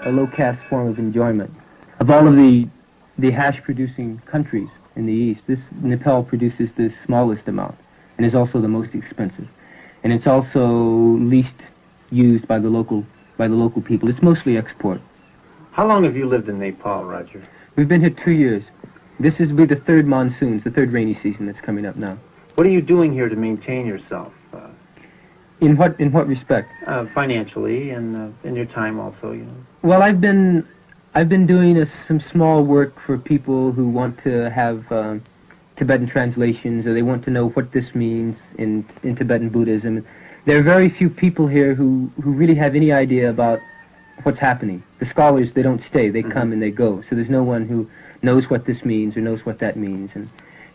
low-caste form of enjoyment. Of all of the hash-producing countries in the East, Nepal produces the smallest amount and is also the most expensive. And it's also least used by the local people. It's mostly export. How long have you lived in Nepal, Roger? We've been here 2 years. This will be the third monsoon, the third rainy season that's coming up now. What are you doing here to maintain yourself? In what respect? Financially and in your time also, you know. Well, I've been doing some small work for people who want to have Tibetan translations, or they want to know what this means in Tibetan Buddhism. There are very few people here who really have any idea about what's happening. The scholars, they don't stay. They come and they go. So there's no one who knows what this means or knows what that means.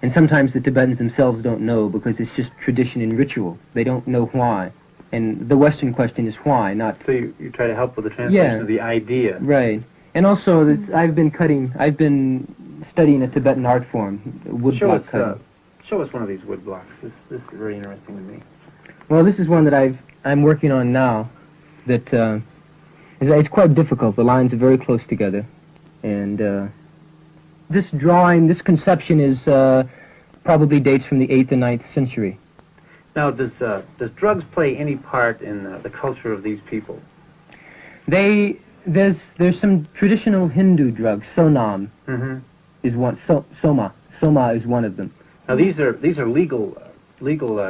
And sometimes the Tibetans themselves don't know because it's just tradition and ritual. They don't know why. And the Western question is why, not... So you try to help with the translation of the idea. Right. And also, I've been studying a Tibetan art form, woodblock cutting. Show us one of these wood blocks. This is very interesting to me. Well, this is one that I'm working on now. It's quite difficult. The lines are very close together, and this conception is probably dates from the 8th and 9th century. Now, does drugs play any part in the culture of these people? There's some traditional Hindu drugs. Sonam is one. Soma is one of them. Now, these are legal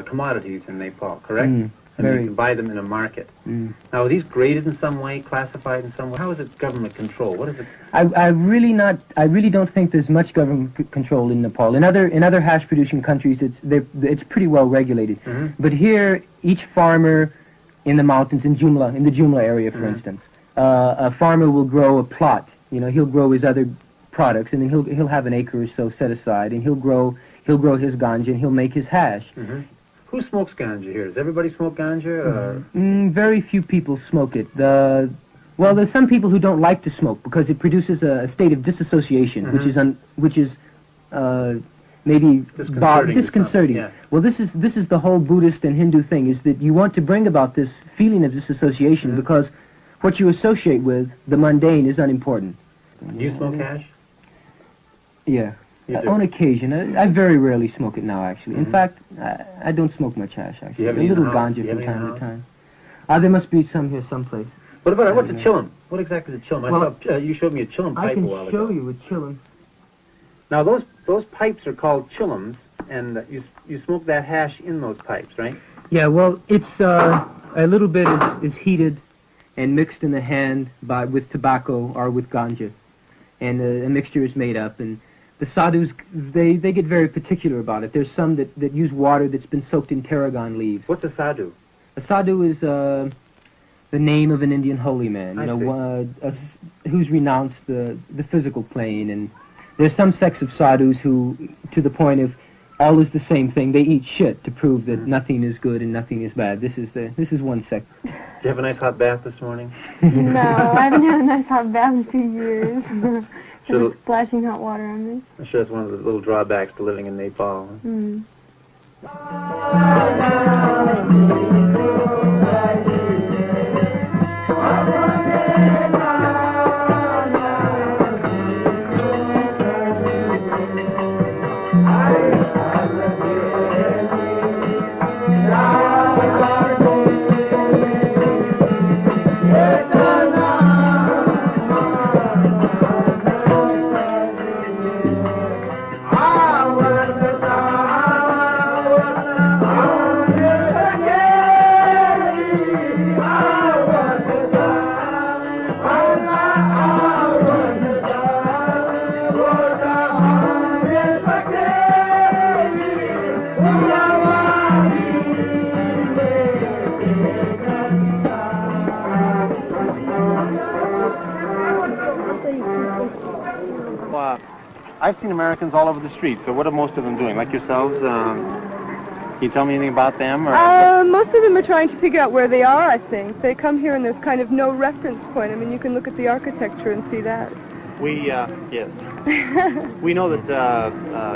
commodities in Nepal, correct? And you can buy them in a market. Now, are these graded in some way, classified in some way? How is it government control? What is it? I really don't think there's much government control in Nepal. In other hash-producing countries, it's pretty well regulated. But here, each farmer in the mountains, in the Jumla area, for instance, a farmer will grow a plot. You know, he'll grow his other products, and then he'll have an acre or so set aside, and he'll grow his ganja, and he'll make his hash. Who smokes ganja here? Does everybody smoke ganja? Or? Very few people smoke it. Well, there's some people who don't like to smoke because it produces a state of disassociation, which is maybe disconcerting. Yeah. Well, this is the whole Buddhist and Hindu thing, is that you want to bring about this feeling of disassociation because what you associate with, the mundane, is unimportant. Do you smoke hash? Yeah. On occasion. I very rarely smoke it now, actually. In fact, I don't smoke much hash, actually. A little ganja from time to time. There must be some here someplace. What about, what's a chillum? What exactly is a chillum? You showed me a chillum pipe a while ago. I can show you a chillum. Now, those pipes are called chillums, and you smoke that hash in those pipes, right? Yeah, well, it's a little bit is heated and mixed in the hand with tobacco or with ganja. And a mixture is made up, and the sadhus, they get very particular about it. There's some that use water that's been soaked in tarragon leaves. What's a sadhu? A sadhu is the name of an Indian holy man, who's renounced the physical plane. And there's some sects of sadhus who, to the point of all is the same thing, they eat shit to prove that nothing is good and nothing is bad. This is one sect. Did you have a nice hot bath this morning? No, I haven't had a nice hot bath in 2 years. Just splashing hot water on me. I'm sure that's one of the little drawbacks to living in Nepal. I've seen Americans all over the street, so what are most of them doing? Like yourselves? Can you tell me anything about them? Or most of them are trying to figure out where they are, I think. They come here and there's kind of no reference point. I mean, you can look at the architecture and see that. Yes. We know that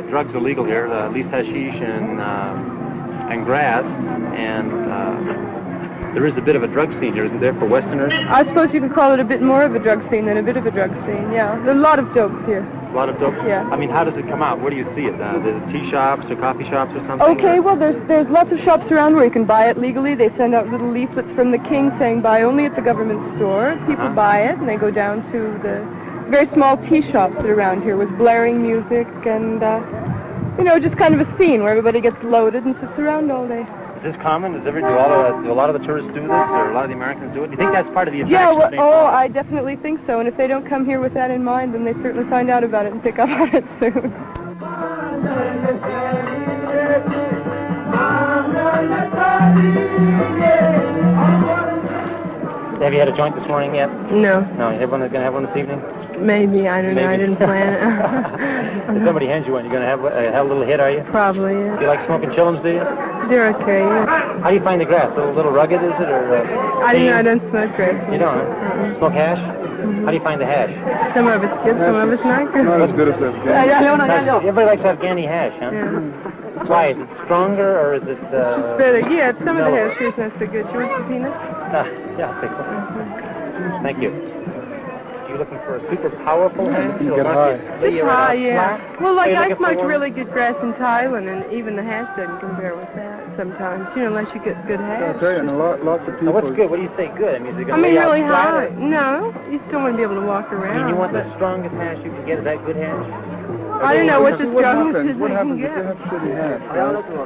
drugs are legal here, at least hashish and grass, and there is a bit of a drug scene here, isn't there, for Westerners? I suppose you could call it a bit more of a drug scene than a bit of a drug scene, yeah. There's a lot of dope here. A lot of dope? Yeah. I mean, how does it come out? Where do you see it? The tea shops or coffee shops or something? Okay, well, there's lots of shops around where you can buy it legally. They send out little leaflets from the king saying buy only at the government store. People buy it, and they go down to the very small tea shops that are around here with blaring music and, you know, just kind of a scene where everybody gets loaded and sits around all day. Is this common? Do a lot of the tourists do this, or a lot of the Americans do it? Do you think that's part of the attraction? Yeah, well, I definitely think so. And if they don't come here with that in mind, then they certainly find out about it and pick up on it soon. Have you had a joint this morning yet? No. No, you're going to have one this evening? Maybe, I don't know. I didn't plan it. If somebody hands you one, you're going to have a little hit, are you? Probably, yeah. Do you like smoking chillums, do you? They're okay, yeah. How do you find the grass? A little rugged, is it, or? I don't smoke grape. You don't? Smoke hash? How do you find the hash? Some of it's good, some of it's not good. Not as good as that. Everybody likes Afghani hash, huh? Yeah. Why? Is it stronger, or is it... It's just better. Yeah, some of the hash is not so good. You want some peanuts? Yeah, I'll take one. Thank you. You looking for a super powerful hash? You get high. Just high, yeah. Well, like I smoked for really good grass in Thailand, and even the hash doesn't compare with that sometimes, you know, unless you get good hash. I'll tell you, and lots of people... Now, what's good? What do you say good? I mean, is it I going to mean, lay out really flat, high. or- No, you still want to be able to walk I around. mean, you want the strongest hash you can get? Is that good hash? I don't know what the What strongest happens, is what you can happens if you get. have shitty hash,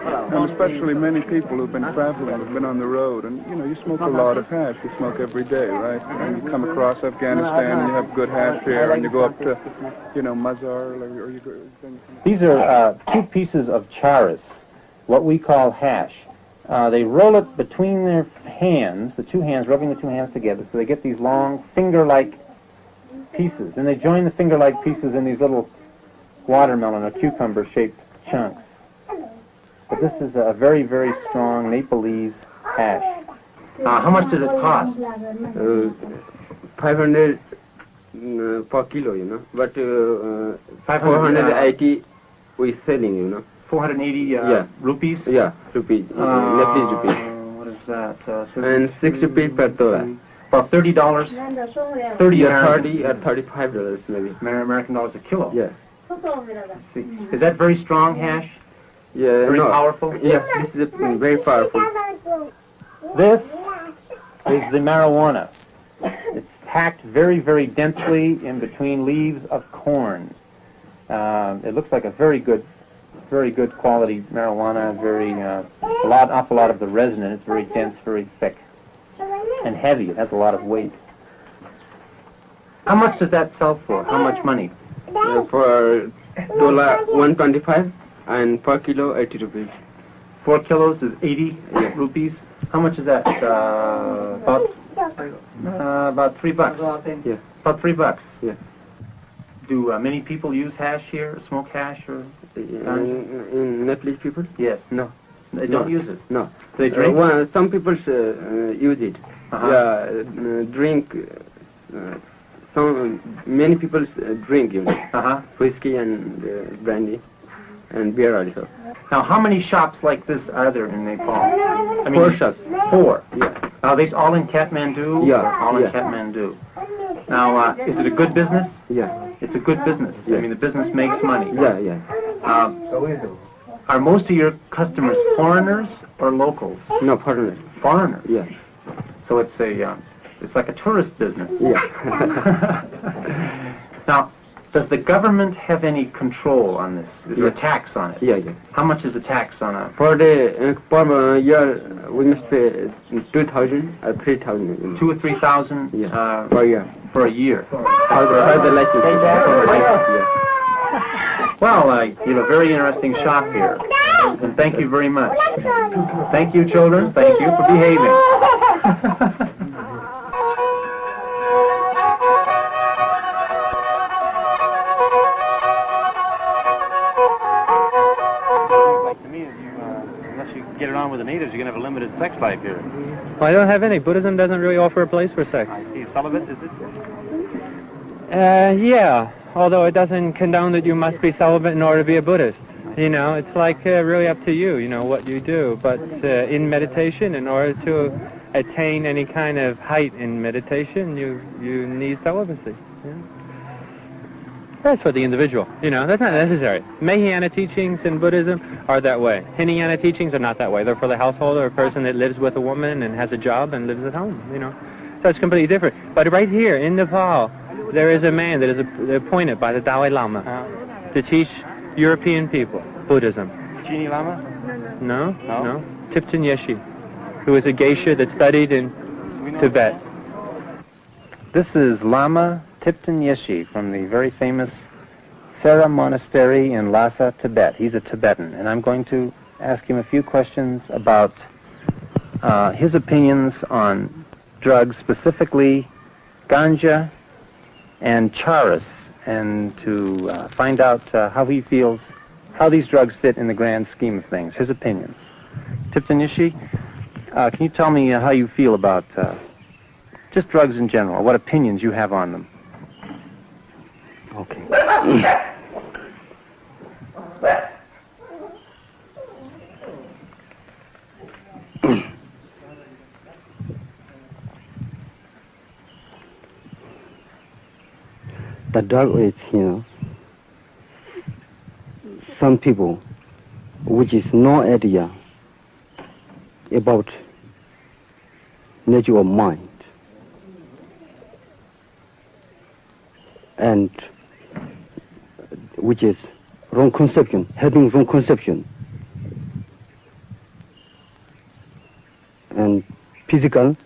right? And especially many people who've been traveling, who've been on the road, and, you know, you smoke a lot of hash. You smoke every day, right? And you come across Afghanistan, and you have good hash here, and you go up to, you know, Mazar, or you go... These are two pieces of charas, what we call hash. They roll it between their hands, the two hands, rubbing the two hands together, so they get these long finger-like pieces. And they join the finger-like pieces in these little watermelon or cucumber-shaped chunks. But this is a very, very strong Nepalese hash. How much did it cost? 500 per kilo, you know, but 480 we selling, you know. 480 rupees? Yeah, rupees, Nepalese rupees. What is that? And 6 rupees per tola. About $30? 30 Yeah, 30 or $35 maybe. American dollars a kilo. Yeah. Let's see. Is that very strong hash? Yeah, Very no. powerful? Yeah, this is very powerful. This is the marijuana. It's packed very, very densely in between leaves of corn. It looks like a very good quality marijuana. Awful lot of the resin in it. It's very dense, very thick, and heavy. It has a lot of weight. How much does that sell for? How much money? For tola 125 and per kilo 80 rupees. 4 kilos is 80 rupees. How much is that? About $3. Yeah. About $3. Yeah. Do many people use hash here, smoke hash, or? In Nepalese people? Yes. No. They don't use it. No. They drink? Some people use it. Yeah, drink. Many people drink, you know, whiskey and brandy and beer also. Now, how many shops like this are there in Nepal? I mean, 4 shops. 4. Yeah. Are they all in Kathmandu? Yeah, Or all in yeah. Kathmandu. Now, is it a good business? Yeah. It's a good business. Yeah. I mean, the business makes money. Yeah, yeah. Are most of your customers foreigners or locals? No, foreigner. Foreigners. Yeah. So it's like a tourist business. Yeah. Now, does the government have any control on this? Is there a tax on it? Yeah, yeah. How much is the tax on a... Per year, we must pay 2,000 or 3,000. 2,000 or 3,000 Per year. for a year? For the license. Yeah. Well, you have a very interesting shop here, and thank you very much. Thank you, children. Thank you for behaving. Unless you get it on with the natives, you're going to have a limited sex life here. Well, I don't have any. Buddhism doesn't really offer a place for sex. I see. Celibate, is it? Yeah, although it doesn't condone that you must be celibate in order to be a Buddhist. You know, it's like really up to you, you know, what you do. But in meditation, in order to attain any kind of height in meditation, you need celibacy. Yeah. That's for the individual. That's not necessary. Mahayana teachings in Buddhism are that way. Hinayana teachings are not that way. They're for the householder, or a person that lives with a woman and has a job and lives at home. So it's completely different. But right here in Nepal, there is a man that is appointed by the Dalai Lama to teach European people Buddhism. Chini Lama? No. Thipten Yeshi, who is a geisha that studied in Tibet. This is Lama Thipten Yeshi from the very famous Sera Monastery in Lhasa, Tibet. He's a Tibetan, and I'm going to ask him a few questions about his opinions on drugs, specifically ganja and charas, and to find out how he feels, how these drugs fit in the grand scheme of things, his opinions. Thipten Yeshi, can you tell me how you feel about just drugs in general, what opinions you have on them? Okay. The drug is, some people which is no idea about nature of mind, and which is wrong conception, having wrong conception, and physical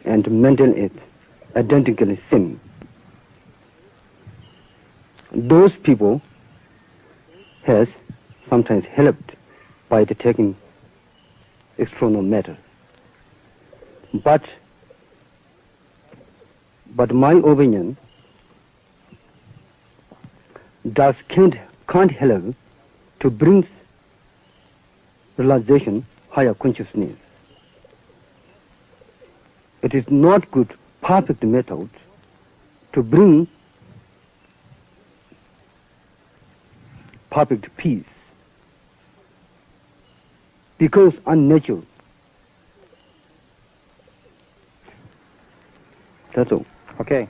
and mental is identically same. Those people has sometimes helped by the taking external matter. But my opinion, drugs can't help to bring realization, higher consciousness. It is not good, perfect method to bring perfect peace, because unnatural. That's all. Okay.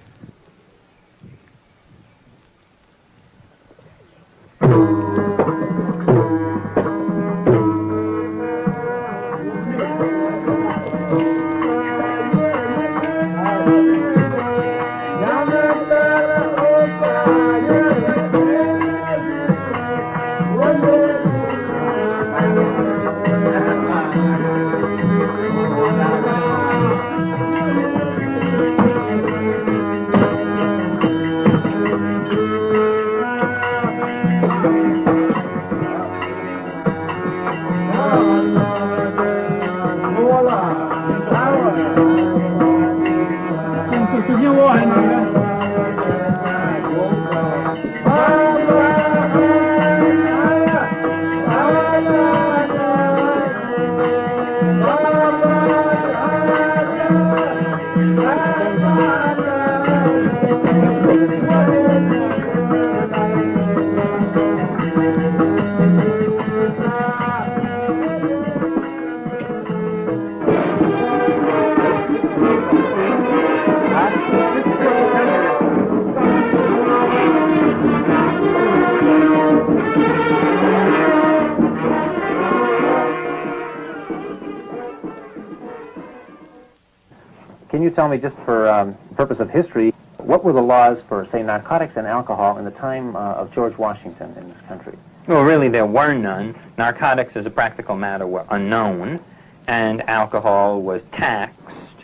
Can you tell me, just for purpose of history, what were the laws for, say, narcotics and alcohol in the time of George Washington in this country? Well, really, there were none. Narcotics, as a practical matter, were unknown, and alcohol was taxed,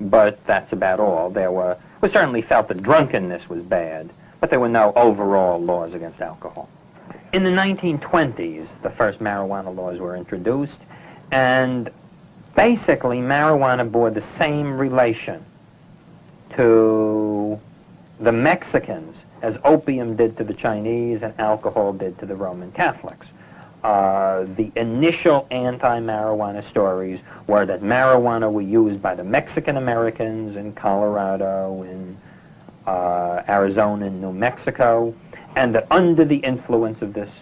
but that's about all. We certainly felt that drunkenness was bad, but there were no overall laws against alcohol. In the 1920s, the first marijuana laws were introduced, and basically, marijuana bore the same relation to the Mexicans as opium did to the Chinese and alcohol did to the Roman Catholics. The initial anti-marijuana stories were that marijuana were used by the Mexican Americans in Colorado, in Arizona, and New Mexico, and that under the influence of this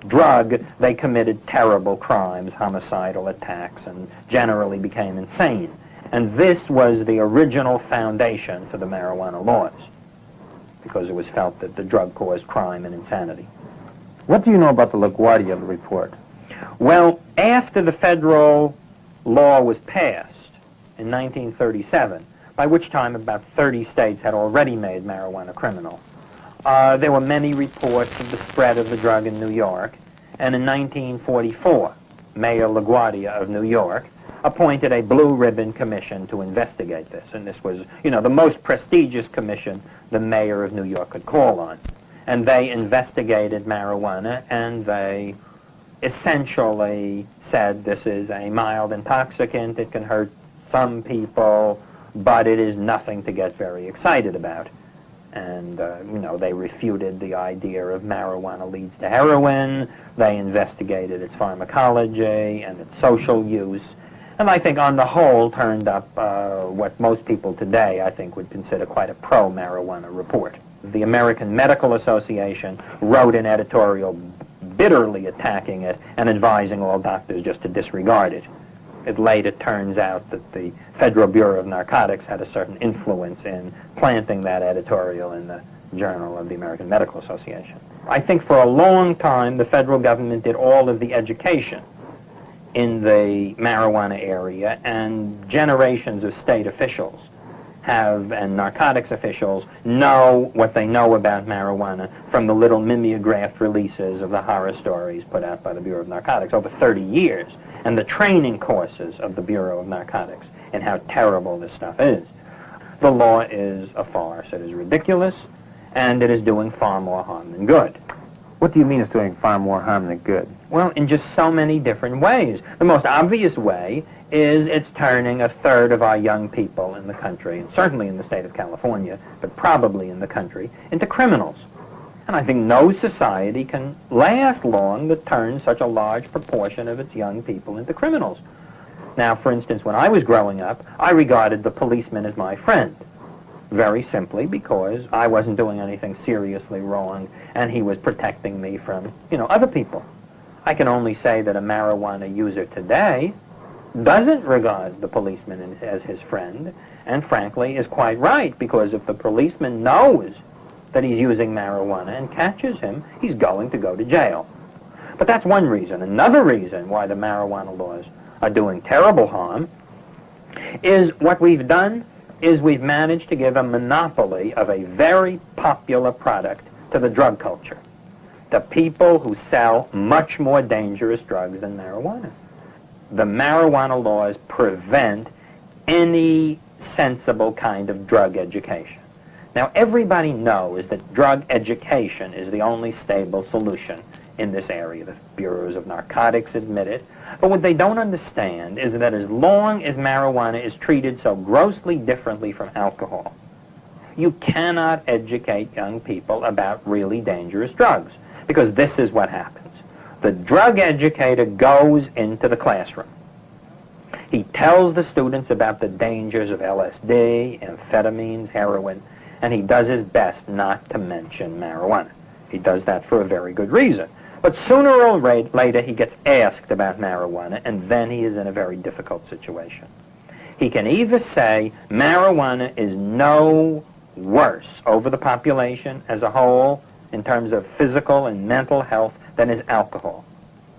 drug, they committed terrible crimes, homicidal attacks, and generally became insane. And this was the original foundation for the marijuana laws, because it was felt that the drug caused crime and insanity. What do you know about the LaGuardia report? Well, after the federal law was passed in 1937, by which time about 30 states had already made marijuana criminal, there were many reports of the spread of the drug in New York, and in 1944, Mayor LaGuardia of New York appointed a blue ribbon commission to investigate this, and this was, the most prestigious commission the mayor of New York could call on. And they investigated marijuana, and they essentially said this is a mild intoxicant, it can hurt some people, but it is nothing to get very excited about. And, they refuted the idea of marijuana leads to heroin. They investigated its pharmacology and its social use. And I think on the whole turned up what most people today, I think, would consider quite a pro-marijuana report. The American Medical Association wrote an editorial bitterly attacking it and advising all doctors just to disregard it. It later turns out that the Federal Bureau of Narcotics had a certain influence in planting that editorial in the Journal of the American Medical Association. I think for a long time the federal government did all of the education in the marijuana area, and generations of state officials and narcotics officials know what they know about marijuana from the little mimeographed releases of the horror stories put out by the Bureau of Narcotics over 30 years, and the training courses of the Bureau of Narcotics and how terrible this stuff is. The law is a farce. It is ridiculous, and it is doing far more harm than good. What do you mean it's doing far more harm than good? Well, in just so many different ways. The most obvious way is it's turning a third of our young people in the country, and certainly in the state of California, but probably in the country, into criminals. And I think no society can last long that turns such a large proportion of its young people into criminals. Now, for instance, when I was growing up, I regarded the policeman as my friend, very simply because I wasn't doing anything seriously wrong, and he was protecting me from, other people. I can only say that a marijuana user today doesn't regard the policeman as his friend, and frankly is quite right, because if the policeman knows that he's using marijuana and catches him, he's going to go to jail. But that's one reason. Another reason why the marijuana laws are doing terrible harm is what we've done is we've managed to give a monopoly of a very popular product to the drug culture, the people who sell much more dangerous drugs than marijuana. The marijuana laws prevent any sensible kind of drug education. Now, everybody knows that drug education is the only stable solution in this area. The bureaus of narcotics admit it. But what they don't understand is that as long as marijuana is treated so grossly differently from alcohol, you cannot educate young people about really dangerous drugs, because this is what happens. The drug educator goes into the classroom. He tells the students about the dangers of LSD, amphetamines, heroin, and he does his best not to mention marijuana. He does that for a very good reason. But sooner or later he gets asked about marijuana, and then he is in a very difficult situation. He can either say marijuana is no worse over the population as a whole in terms of physical and mental health than is alcohol.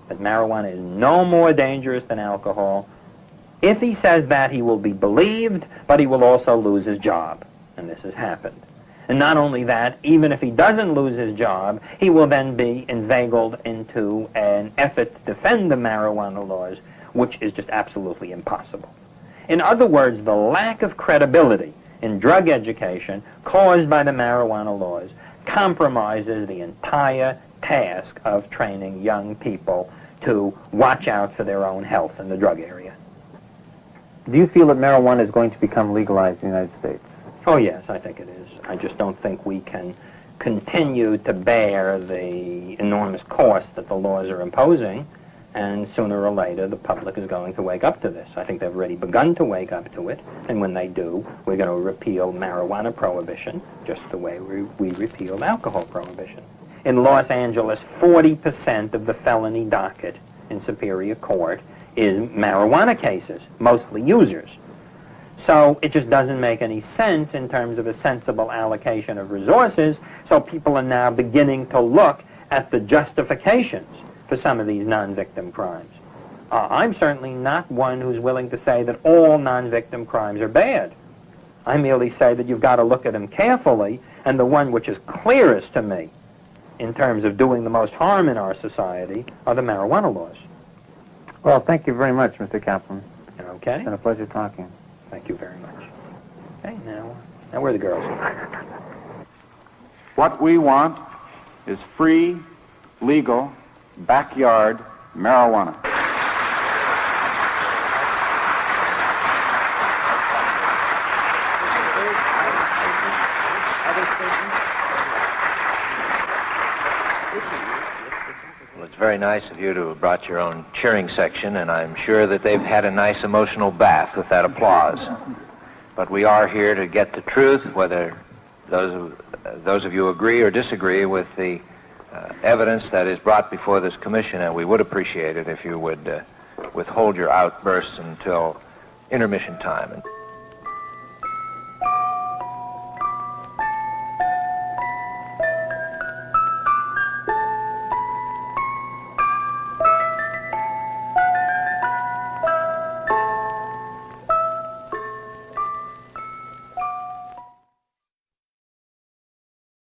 That marijuana is no more dangerous than alcohol. If he says that, he will be believed, but he will also lose his job. And this has happened. And not only that, even if he doesn't lose his job, he will then be inveigled into an effort to defend the marijuana laws, which is just absolutely impossible. In other words, the lack of credibility in drug education caused by the marijuana laws compromises the entire task of training young people to watch out for their own health in the drug area. Do you feel that marijuana is going to become legalized in the United States? Oh, yes, I think it is. I just don't think we can continue to bear the enormous cost that the laws are imposing, and sooner or later the public is going to wake up to this. I think they've already begun to wake up to it, and when they do, we're going to repeal marijuana prohibition just the way we repealed alcohol prohibition. In Los Angeles, 40% of the felony docket in Superior Court is marijuana cases, mostly users. So it just doesn't make any sense in terms of a sensible allocation of resources. So people are now beginning to look at the justifications for some of these non-victim crimes. I'm certainly not one who's willing to say that all non-victim crimes are bad. I merely say that you've got to look at them carefully, and the one which is clearest to me in terms of doing the most harm in our society are the marijuana laws. Well, thank you very much, Mr. Kaplan. Okay? It's been a pleasure talking. Thank you very much. Okay, now where are the girls? What we want is free, legal, backyard marijuana. Well, it's very nice of you to have brought your own cheering section, and I'm sure that they've had a nice emotional bath with that applause. But we are here to get the truth, whether those of you agree or disagree with the evidence that is brought before this commission, and we would appreciate it if you would withhold your outbursts until intermission time.